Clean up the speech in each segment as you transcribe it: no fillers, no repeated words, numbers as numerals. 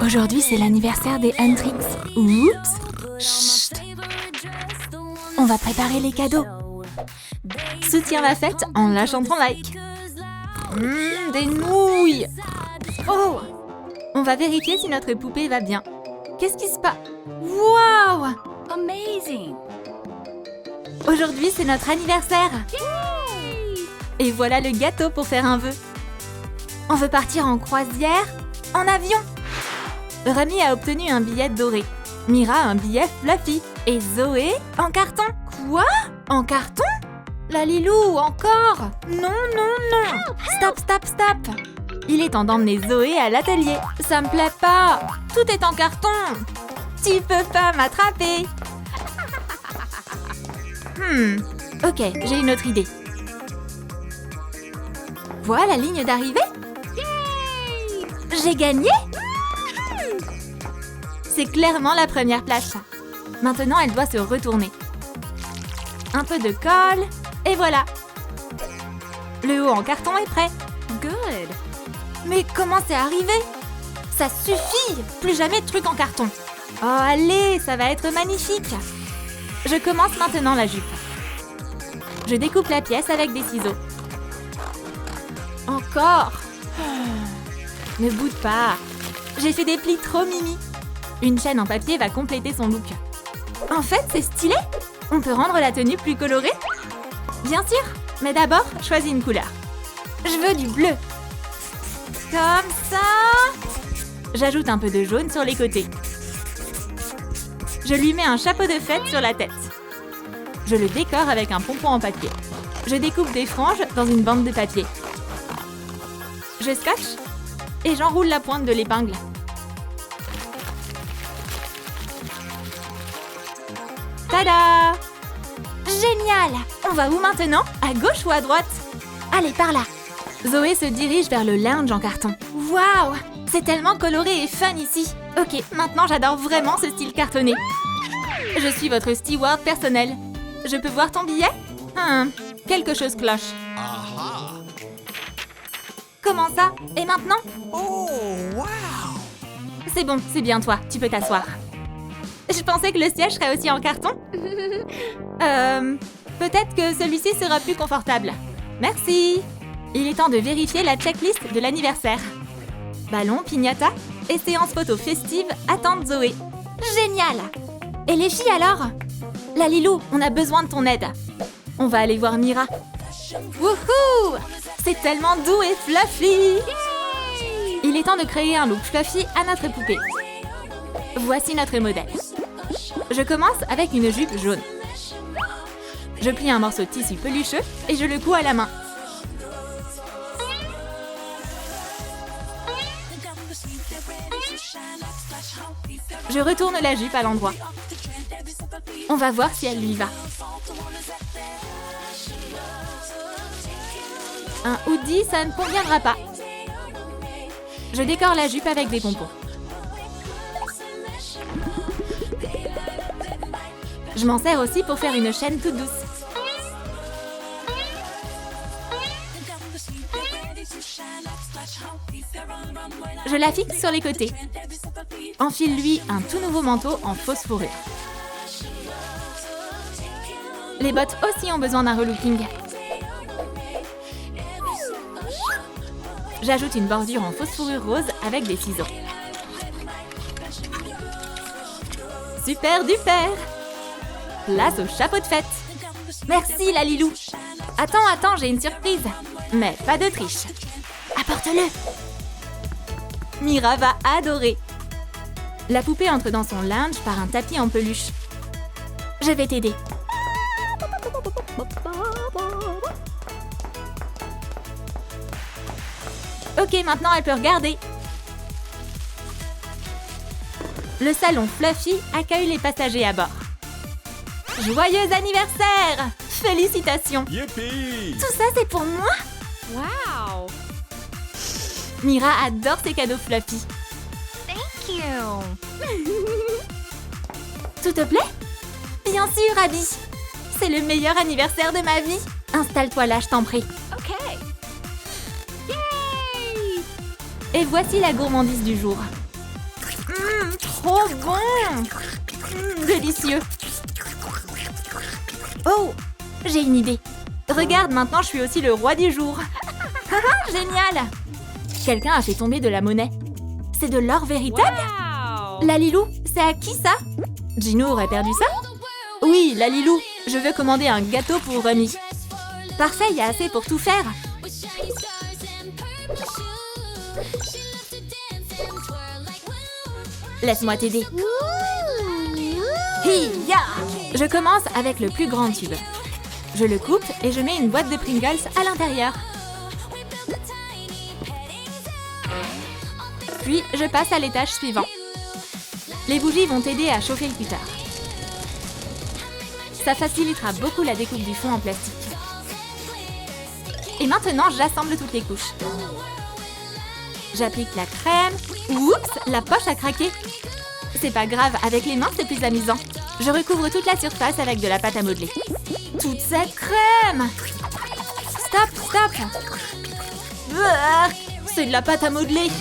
Aujourd'hui, c'est l'anniversaire des Huntrix. Oups. Chut. On va préparer les cadeaux. Soutiens la fête en lâchant ton like. Des nouilles. Oh. On va vérifier si notre poupée va bien. Qu'est-ce qui se passe? Waouh! Amazing! Aujourd'hui, c'est notre anniversaire. Et voilà le gâteau pour faire un vœu. On veut partir en croisière, en avion. Rami a obtenu un billet doré. Mira un billet fluffy. Et Zoé en carton. Quoi? En carton? La Lilou, encore? Non, non, non. Stop, stop, stop. Il est temps d'emmener Zoé à l'atelier. Ça me plaît pas. Tout est en carton. Tu peux pas m'attraper. Ok, j'ai une autre idée. Voilà la ligne d'arrivée. J'ai gagné. C'est clairement la première place. Maintenant, elle doit se retourner. Un peu de colle, et voilà. Le haut en carton est prêt. Good! Mais comment c'est arrivé? Ça suffit! Plus jamais de trucs en carton. Oh, allez, ça va être magnifique. Je commence maintenant la jupe. Je découpe la pièce avec des ciseaux. Encore! Ne boude pas. J'ai fait des plis trop mimi. Une chaîne en papier va compléter son look. En fait, c'est stylé. On peut rendre la tenue plus colorée? Bien sûr, mais d'abord, choisis une couleur. Je veux du bleu. Comme ça. J'ajoute un peu de jaune sur les côtés. Je lui mets un chapeau de fête sur la tête. Je le décore avec un pompon en papier. Je découpe des franges dans une bande de papier. Je scotche et j'enroule la pointe de l'épingle. Tada! Génial! On va où maintenant? À gauche ou à droite? Allez, par là. Zoé se dirige vers le lounge en carton. Waouh! C'est tellement coloré et fun ici. Ok, maintenant j'adore vraiment ce style cartonné. Je suis votre steward personnel. Je peux voir ton billet? Quelque chose cloche. Comment ça? Et maintenant? Oh, wow! C'est bon, c'est bien toi. Tu peux t'asseoir. Je pensais que le siège serait aussi en carton. Peut-être que celui-ci sera plus confortable. Merci. Il est temps de vérifier la checklist de l'anniversaire. Ballon, piñata et séance photo festive attendent Zoé. Génial! Et les filles alors? La Lilou, on a besoin de ton aide. On va aller voir Mira. Wouhou! C'est tellement doux et fluffy! Il est temps de créer un look fluffy à notre poupée. Voici notre modèle. Je commence avec une jupe jaune. Je plie un morceau de tissu pelucheux et je le couds à la main. Je retourne la jupe à l'endroit. On va voir si elle lui va. Un hoodie, ça ne conviendra pas. Je décore la jupe avec des pompons. Je m'en sers aussi pour faire une chaîne toute douce. Je la fixe sur les côtés. Enfile-lui un tout nouveau manteau en fausse fourrure. Les bottes aussi ont besoin d'un relooking. J'ajoute une bordure en fausse fourrure rose avec des ciseaux. Super duper! Place au chapeau de fête. Merci la Lilou. Attends, j'ai une surprise. Mais pas de triche. Apporte-le. Mira va adorer. La poupée entre dans son lounge par un tapis en peluche. Je vais t'aider. Ok, maintenant elle peut regarder. Le salon Fluffy accueille les passagers à bord. Joyeux anniversaire! Félicitations! Yippee! Tout ça, c'est pour moi? Wow! Mira adore ses cadeaux Fluffy. Thank you! Tout te plaît? Bien sûr, Abby! C'est le meilleur anniversaire de ma vie! Installe-toi là, je t'en prie. OK! Yay! Et voici la gourmandise du jour. Oh bon! Délicieux. Oh, j'ai une idée. Regarde, maintenant je suis aussi le roi du jour. Génial! Quelqu'un a fait tomber de la monnaie. C'est de l'or véritable? Wow. Lalilou, c'est à qui ça? Gino aurait perdu ça? Oui, Lalilou, je veux commander un gâteau pour Remy. Parfait, il y a assez pour tout faire. Laisse-moi t'aider. Hi-ya! Je commence avec le plus grand tube. Je le coupe et je mets une boîte de Pringles à l'intérieur. Puis, je passe à l'étage suivant. Les bougies vont aider à chauffer plus tard. Ça facilitera beaucoup la découpe du fond en plastique. Et maintenant, j'assemble toutes les couches. J'applique la crème. Oups, la poche a craqué. C'est pas grave, avec les mains, c'est plus amusant. Je recouvre toute la surface avec de la pâte à modeler. Toute cette crème! Stop, stop! C'est de la pâte à modeler.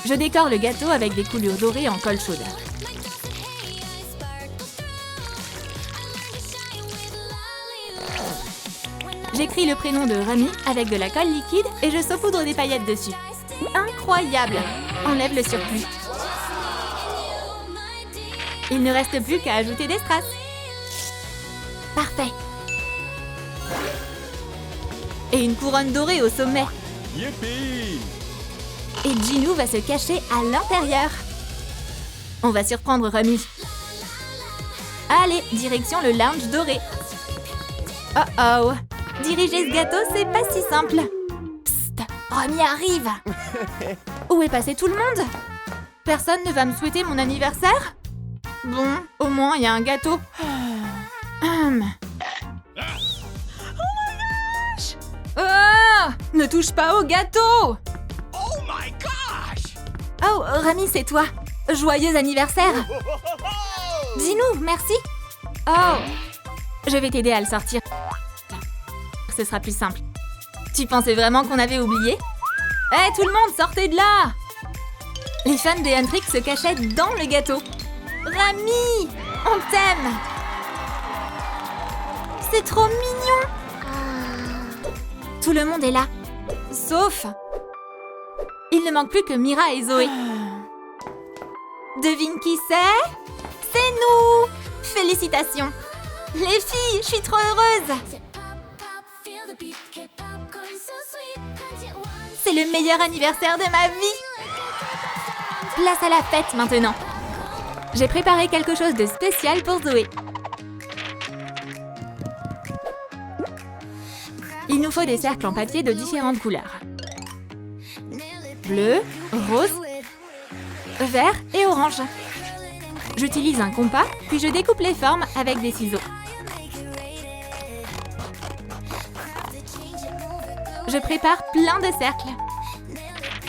Je décore le gâteau avec des coulures dorées en colle chaude. J'écris le prénom de Remy avec de la colle liquide et je saupoudre des paillettes dessus. Incroyable! Enlève le surplus. Il ne reste plus qu'à ajouter des strass. Parfait. Et une couronne dorée au sommet. Yippee! Et Ginou va se cacher à l'intérieur. On va surprendre Remy. Allez, direction le lounge doré. Oh oh! Diriger ce gâteau, c'est pas si simple. Psst, Remy arrive. Où est passé tout le monde? Personne ne va me souhaiter mon anniversaire? Bon, au moins, il y a un gâteau. Oh, ne touche pas au gâteau! Oh my gosh! Oh, Remy, c'est toi. Joyeux anniversaire. Dis-nous, merci. Oh, je vais t'aider à le sortir. Ce sera plus simple. Tu pensais vraiment qu'on avait oublié? Hé, tout le monde, sortez de là! Les fans des Huntrix se cachaient dans le gâteau. Remy, on t'aime! C'est trop mignon! Tout le monde est là. Sauf... Il ne manque plus que Mira et Zoé. Devine qui c'est? C'est nous! Félicitations! Les filles, je suis trop heureuse! C'est le meilleur anniversaire de ma vie! Place à la fête maintenant! J'ai préparé quelque chose de spécial pour Zoé. Il nous faut des cercles en papier de différentes couleurs. Bleu, rose, vert et orange. J'utilise un compas, puis je découpe les formes avec des ciseaux. Je prépare plein de cercles.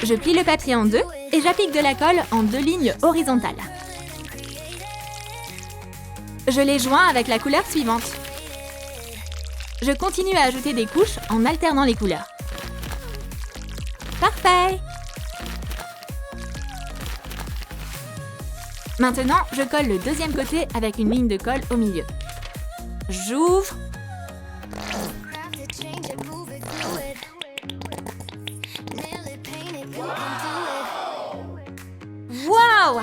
Je plie le papier en deux et j'applique de la colle en 2 lignes horizontales. Je les joins avec la couleur suivante. Je continue à ajouter des couches en alternant les couleurs. Parfait! Maintenant, je colle le deuxième côté avec une ligne de colle au milieu. J'ouvre. Waouh!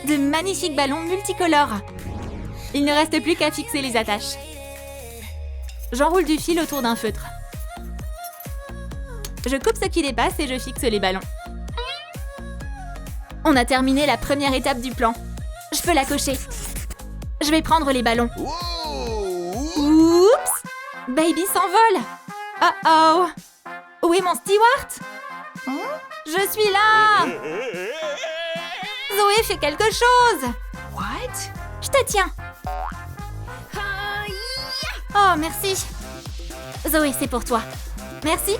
De magnifiques ballons multicolores. Il ne reste plus qu'à fixer les attaches. J'enroule du fil autour d'un feutre. Je coupe ce qui dépasse et je fixe les ballons. On a terminé la première étape du plan. Je peux la cocher. Je vais prendre les ballons. Oups! Baby s'envole. Oh oh! Où est mon steward? Je suis là! Zoé fait quelque chose! What? Je te tiens. Oh, merci. Zoé, c'est pour toi. Merci.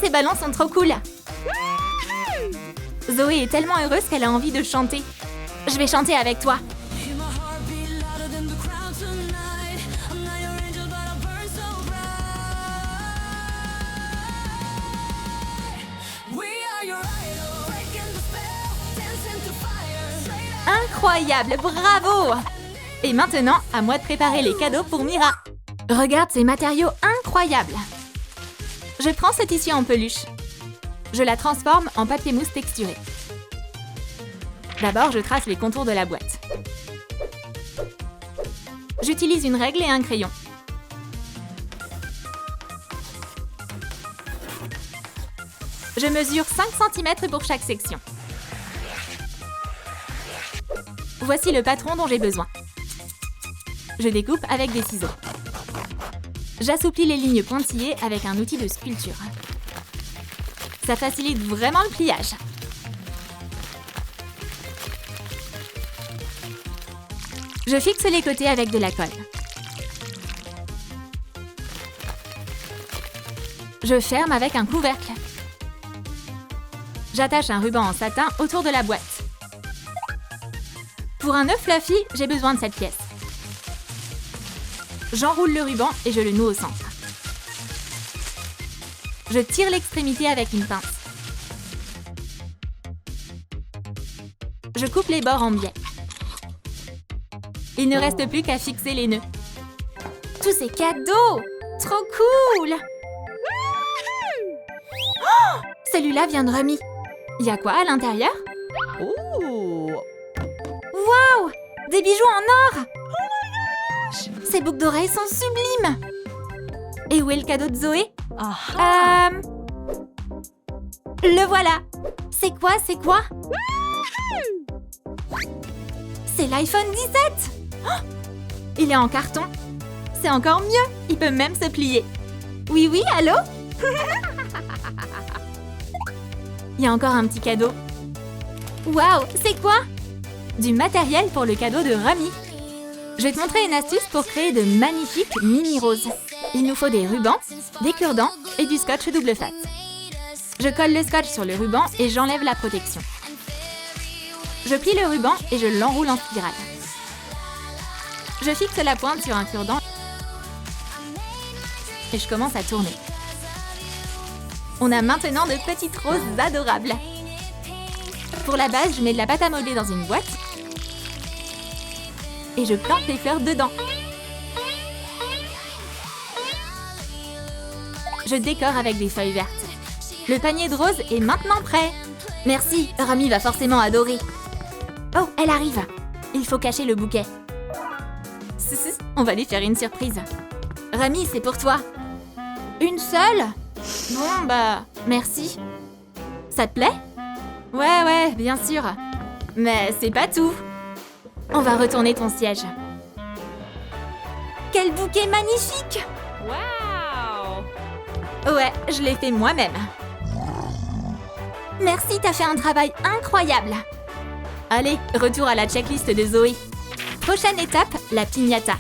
Ces ballons sont trop cool. Zoé est tellement heureuse qu'elle a envie de chanter. Je vais chanter avec toi. Incroyable, bravo! Et maintenant, à moi de préparer les cadeaux pour Mira. Regarde ces matériaux incroyables. Je prends ce tissu en peluche. Je la transforme en papier mousse texturé. D'abord, je trace les contours de la boîte. J'utilise une règle et un crayon. Je mesure 5 cm pour chaque section. Voici le patron dont j'ai besoin. Je découpe avec des ciseaux. J'assouplis les lignes pointillées avec un outil de sculpture. Ça facilite vraiment le pliage. Je fixe les côtés avec de la colle. Je ferme avec un couvercle. J'attache un ruban en satin autour de la boîte. Pour un œuf fluffy, j'ai besoin de cette pièce. J'enroule le ruban et je le noue au centre. Je tire l'extrémité avec une pince. Je coupe les bords en biais. Il ne reste plus qu'à fixer les nœuds. Tous ces cadeaux! Trop cool! Oh! Celui-là vient de Remy. Il y a quoi à l'intérieur? Ooh. Waouh! Des bijoux en or! Ces boucles d'oreilles sont sublimes! Et où est le cadeau de Zoé? Le voilà! C'est quoi? C'est l'iPhone 17! Oh! Il est en carton. C'est encore mieux, il peut même se plier. Oui, allô? Il y a encore un petit cadeau. Waouh, c'est quoi? Du matériel pour le cadeau de Remy. Je vais te montrer une astuce pour créer de magnifiques mini-roses. Il nous faut des rubans, des cure-dents et du scotch double face. Je colle le scotch sur le ruban et j'enlève la protection. Je plie le ruban et je l'enroule en spirale. Je fixe la pointe sur un cure-dent et je commence à tourner. On a maintenant de petites roses adorables. Pour la base, je mets de la pâte à modeler dans une boîte et je plante les fleurs dedans. Je décore avec des feuilles vertes. Le panier de roses est maintenant prêt. Merci, Remy va forcément adorer. Oh, elle arrive. Il faut cacher le bouquet. On va lui faire une surprise. Remy, c'est pour toi. Une seule? Bon, merci. Ça te plaît? Ouais, bien sûr. Mais c'est pas tout. On va retourner ton siège. Quel bouquet magnifique! Wow! Ouais, je l'ai fait moi-même. Merci, t'as fait un travail incroyable. Allez, retour à la checklist de Zoé. Prochaine étape, la piñata.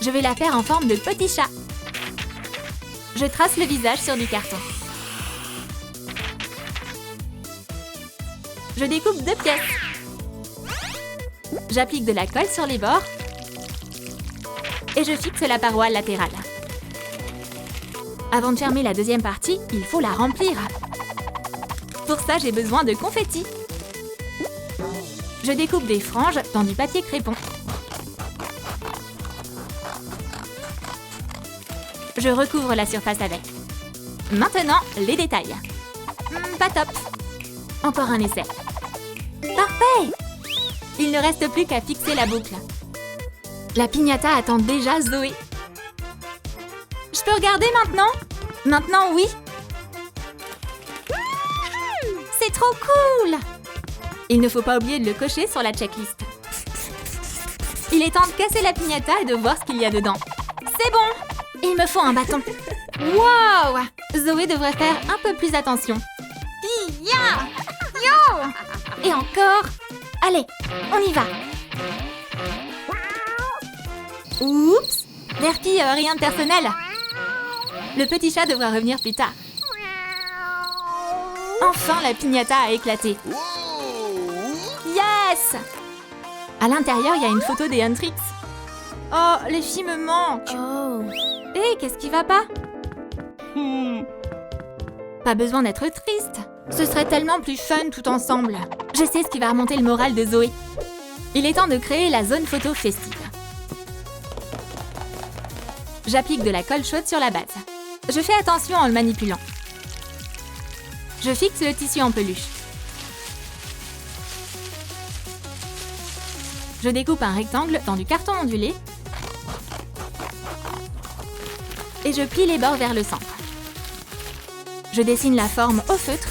Je vais la faire en forme de petit chat. Je trace le visage sur du carton. Je découpe 2 pièces. J'applique de la colle sur les bords et je fixe la paroi latérale. Avant de fermer la deuxième partie, il faut la remplir. Pour ça, j'ai besoin de confetti. Je découpe des franges dans du papier crépon. Je recouvre la surface avec. Maintenant, les détails. Pas top. Encore un essai. Parfait! Il ne reste plus qu'à fixer la boucle. La piñata attend déjà Zoé. Je peux regarder maintenant? Maintenant, oui. C'est trop cool! Il ne faut pas oublier de le cocher sur la checklist. Il est temps de casser la piñata et de voir ce qu'il y a dedans. C'est bon! Il me faut un bâton. Wow! Zoé devrait faire un peu plus attention. Ya! Yo! Et encore! Allez, on y va! Oups! Verky, rien de personnel. Le petit chat devra revenir plus tard. Enfin, la piñata a éclaté. Yes! À l'intérieur, il y a une photo des Huntrix. Oh, les filles me manquent. Oh. Hé, qu'est-ce qui va pas? Pas besoin d'être triste. Ce serait tellement plus fun tout ensemble. Je sais ce qui va remonter le moral de Zoé. Il est temps de créer la zone photo festive. J'applique de la colle chaude sur la base. Je fais attention en le manipulant. Je fixe le tissu en peluche. Je découpe un rectangle dans du carton ondulé et je plie les bords vers le centre. Je dessine la forme au feutre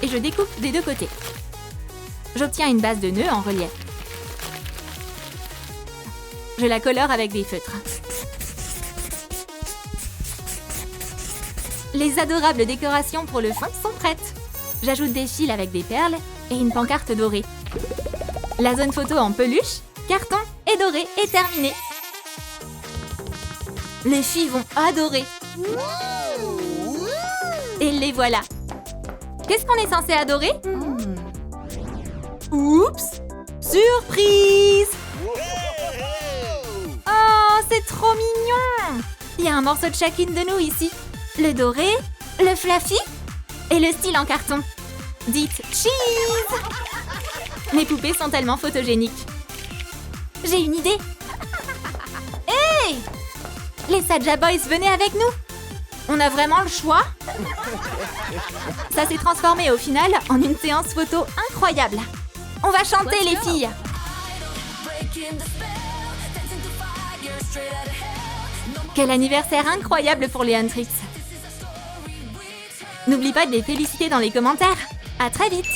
et je découpe des deux côtés. J'obtiens une base de nœuds en relief. Je la colore avec des feutres. Les adorables décorations pour le fond sont prêtes. J'ajoute des fils avec des perles et une pancarte dorée. La zone photo en peluche, carton et doré est terminée. Les filles vont adorer. Et les voilà. Qu'est-ce qu'on est censé adorer? Oups! Surprise! Oh, c'est trop mignon! Il y a un morceau de chacune de nous ici. Le doré, le fluffy et le style en carton. Dites cheese! Mes poupées sont tellement photogéniques. J'ai une idée. Hey! Les Saja Boys, venez avec nous. On a vraiment le choix? Ça s'est transformé au final en une séance photo incroyable. On va chanter les filles. Quel anniversaire incroyable pour les Huntrix. N'oublie pas de les féliciter dans les commentaires. À très vite.